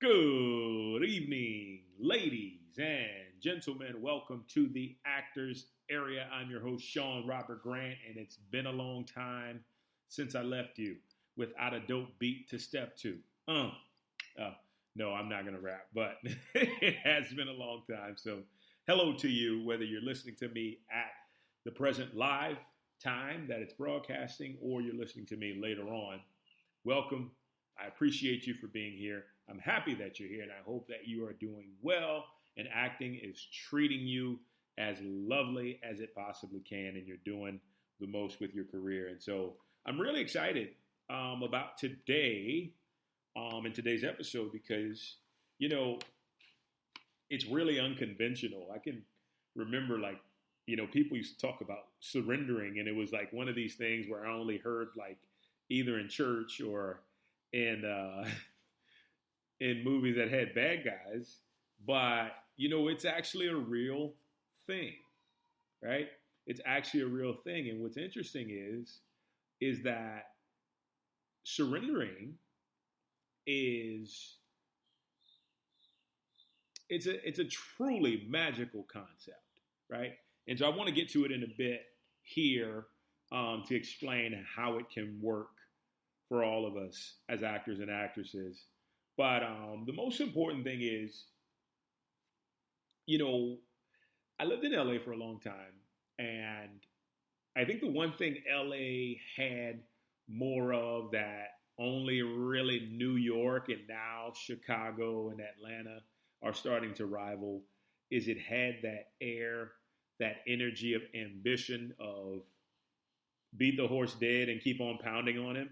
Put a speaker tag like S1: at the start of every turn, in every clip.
S1: Good evening, ladies and gentlemen. Welcome to the Actors Area. I'm your host, Sean Robert Grant, and it's been a long time since I left you without a dope beat to step to. No, I'm not going to rap, but it has been a long time. So, hello to you, whether you're listening to me at the present live time that it's broadcasting or you're listening to me later on. Welcome. I appreciate you for being here. I'm happy that you're here, and I hope that you are doing well and acting is treating you as lovely as it possibly can, and you're doing the most with your career. And so I'm really excited about today in today's episode because, it's really unconventional. I can remember, people used to talk about surrendering, and it was like one of these things where I only heard, either in church or in movies that had bad guys, but it's actually a real thing, right? It's actually a real thing. And what's interesting is that surrendering it's a truly magical concept, right? And so I want to get to it in a bit here to explain how it can work for all of us as actors and actresses. But the most important thing is, I lived in LA for a long time, and I think the one thing LA had more of that only really New York and now Chicago and Atlanta are starting to rival is it had that air, that energy of ambition of beat the horse dead and keep on pounding on him.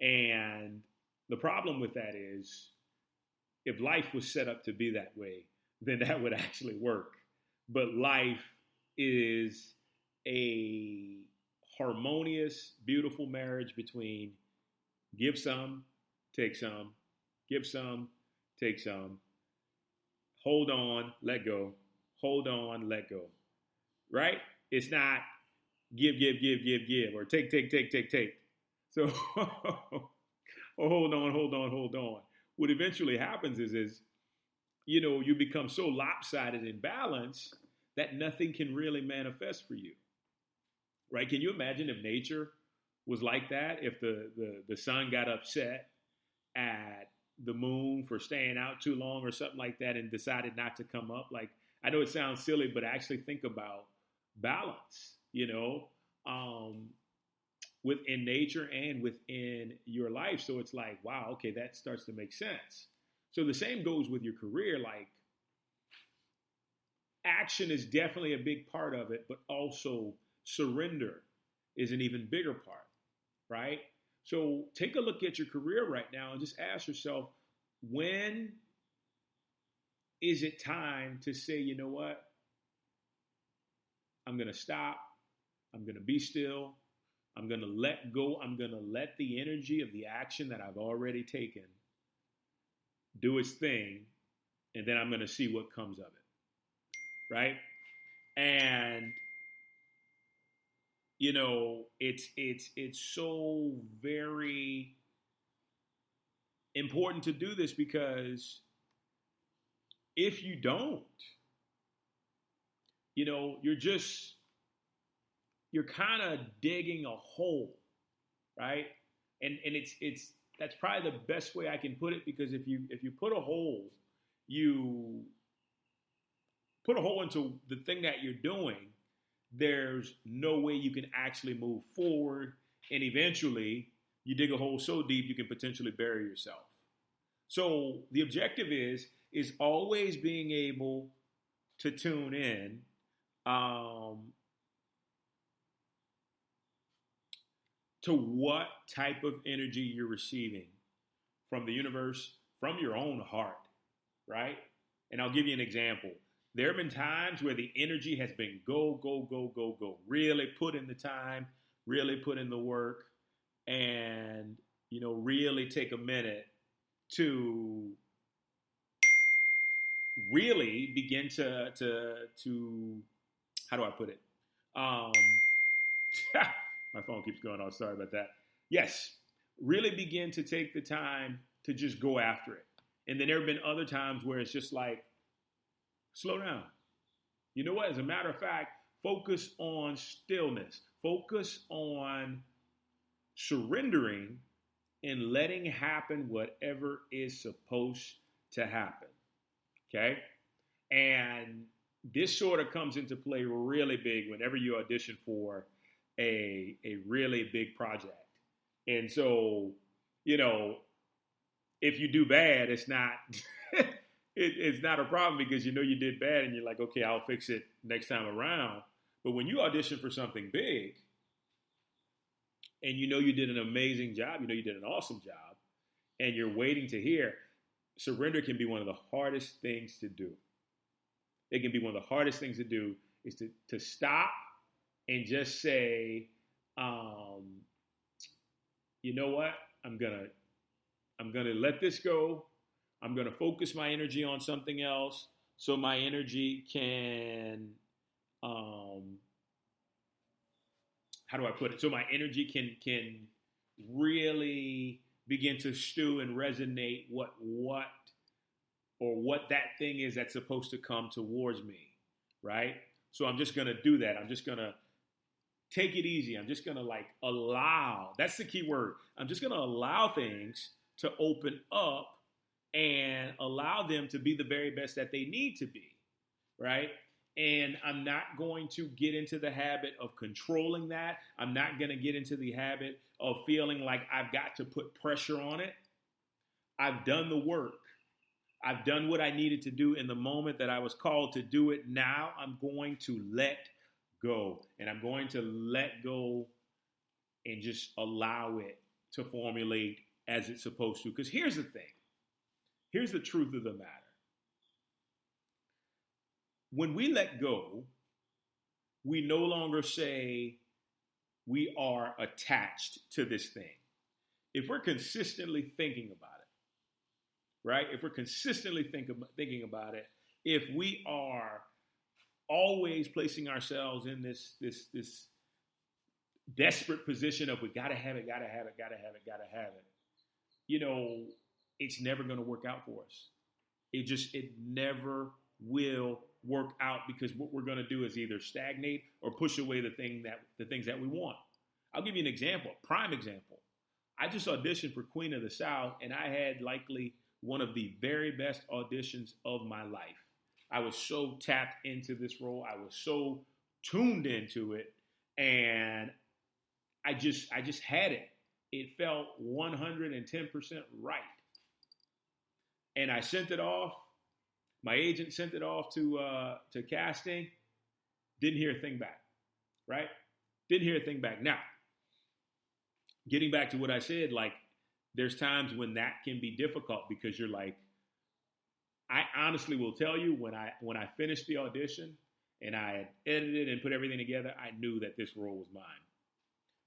S1: And the problem with that is if life was set up to be that way, then that would actually work. But life is a harmonious, beautiful marriage between give some, take some, give some, take some, hold on, let go, hold on, let go, right? It's not give, or take. So, hold on. What eventually happens is you become so lopsided in balance that nothing can really manifest for you, right? Can you imagine if nature was like that? If the sun got upset at the moon for staying out too long or something like that and decided not to come up? Like, I know it sounds silly, but actually think about balance, within nature and within your life. So it's like, wow, okay, that starts to make sense. So the same goes with your career. Like, action is definitely a big part of it, but also surrender is an even bigger part, right? So take a look at your career right now and just ask yourself, when is it time to say, you know what? I'm going to stop. I'm going to be still. I'm going to let go. I'm going to let the energy of the action that I've already taken do its thing, and then I'm going to see what comes of it, right? And, it's so very important to do this because if you don't, you're kind of digging a hole, right? And it's that's probably the best way I can put it, because if you put a hole, you put a hole into the thing that you're doing, there's no way you can actually move forward, and eventually you dig a hole so deep you can potentially bury yourself. So the objective is always being able to tune in to what type of energy you're receiving from the universe, from your own heart, right? And I'll give you an example. There have been times where the energy has been go. Really put in the time, really put in the work, and, really take a minute to really begin to how do I put it? My phone keeps going off. Sorry about that. Yes, really begin to take the time to just go after it. And then there have been other times where it's just like, slow down. You know what? As a matter of fact, focus on stillness. Focus on surrendering and letting happen whatever is supposed to happen. Okay? And this sort of comes into play really big whenever you audition for a really big project. And so, if you do bad, it's not it's not a problem because you did bad and you're like, okay, I'll fix it next time around. But when you audition for something big and you did an amazing job, you did an awesome job, and you're waiting to hear, surrender can be one of the hardest things to do. It can be one of the hardest things to do is to stop and just say, you know what? I'm gonna let this go. I'm gonna focus my energy on something else so my energy can how do I put it? So my energy can really begin to stew and resonate what that thing is that's supposed to come towards me, right? So I'm just going to do that. I'm just going to take it easy. I'm just going to allow. That's the key word. I'm just going to allow things to open up and allow them to be the very best that they need to be, right? And I'm not going to get into the habit of controlling that. I'm not going to get into the habit of feeling like I've got to put pressure on it. I've done the work. I've done what I needed to do in the moment that I was called to do it. Now I'm going to let go. And I'm going to let go and just allow it to formulate as it's supposed to. Because here's the thing. Here's the truth of the matter. When we let go, we no longer say we are attached to this thing. If we're consistently thinking about it, right? If we're consistently thinking about it, if we are always placing ourselves in this desperate position of we gotta have it, gotta have it, gotta have it, gotta have it, it's never going to work out for us. It never will work out because what we're going to do is either stagnate or push away the things that we want. I'll give you an example, prime example. I just auditioned for Queen of the South, and I had likely one of the very best auditions of my life. I was so tapped into this role. I was so tuned into it, and I just had it. It felt 110% right. And I sent it off. My agent sent it off to casting. Didn't hear a thing back, right? Didn't hear a thing back. Now, getting back to what I said, there's times when that can be difficult because you're like, I honestly will tell you when I finished the audition and I had edited and put everything together, I knew that this role was mine.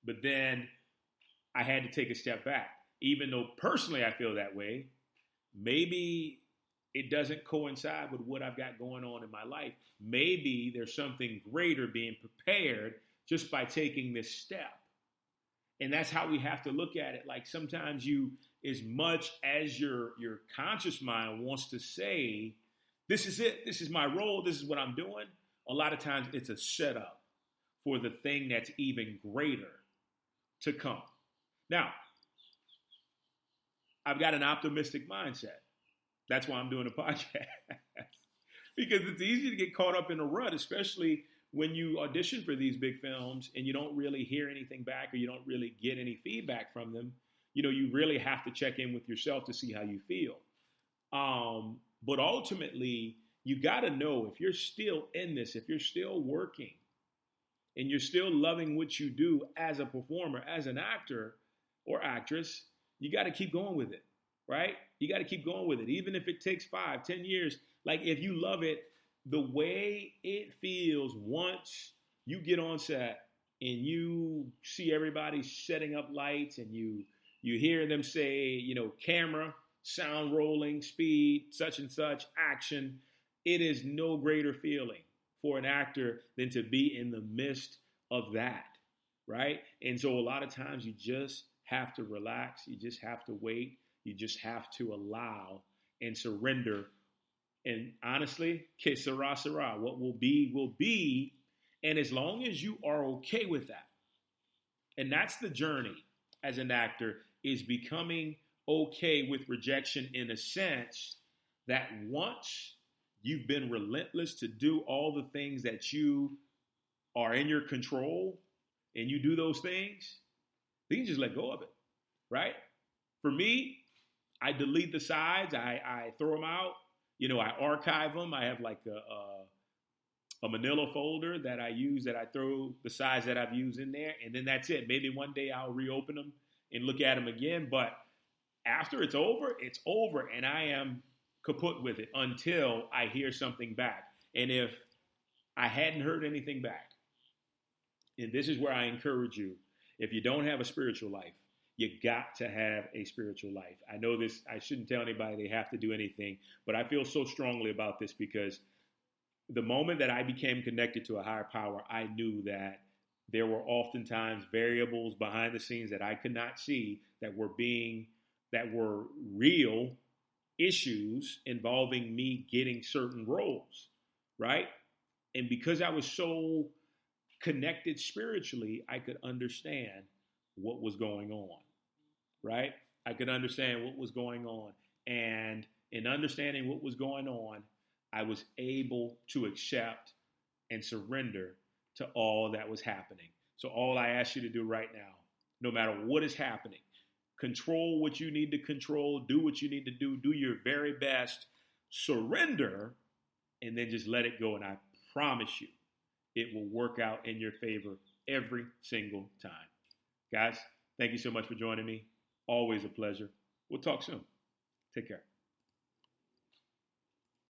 S1: But then I had to take a step back. Even though personally I feel that way, maybe it doesn't coincide with what I've got going on in my life. Maybe there's something greater being prepared just by taking this step. And that's how we have to look at it. Sometimes as much as your conscious mind wants to say, this is it, this is my role, this is what I'm doing, a lot of times it's a setup for the thing that's even greater to come. Now, I've got an optimistic mindset. That's why I'm doing a podcast. Because it's easy to get caught up in a rut, especially when you audition for these big films and you don't really hear anything back or you don't really get any feedback from them. You really have to check in with yourself to see how you feel. But ultimately, you got to know if you're still in this, if you're still working and you're still loving what you do as a performer, as an actor or actress, you got to keep going with it, right? You got to keep going with it. Even if it takes 5, 10 years, if you love it, the way it feels once you get on set and you see everybody setting up lights and you hear them say, camera, sound rolling, speed, such and such, action, it is no greater feeling for an actor than to be in the midst of that, right? And so a lot of times you just have to relax. You just have to wait. You just have to allow and surrender. And honestly, que sera, sera. What will be, will be. And as long as you are okay with that, and that's the journey as an actor, is becoming okay with rejection in a sense that once you've been relentless to do all the things that you are in your control and you do those things, then you just let go of it, right? For me, I delete the sides. I throw them out. I archive them. I have like a manila folder that I use that I throw the sides that I've used in there. And then that's it. Maybe one day I'll reopen them and look at them again. But after it's over. And I am kaput with it until I hear something back. And if I hadn't heard anything back, and this is where I encourage you, if you don't have a spiritual life, you got to have a spiritual life. I know this, I shouldn't tell anybody they have to do anything, but I feel so strongly about this because the moment that I became connected to a higher power, I knew that there were oftentimes variables behind the scenes that I could not see that were real issues involving me getting certain roles, right? And because I was so connected spiritually, I could understand what was going on, right? I could understand what was going on. And in understanding what was going on, I was able to accept and surrender to all that was happening. So all I ask you to do right now, no matter what is happening, control what you need to control, do what you need to do your very best, surrender, and then just let it go. And I promise you, it will work out in your favor every single time. Guys, thank you so much for joining me. Always a pleasure. We'll talk soon. Take care.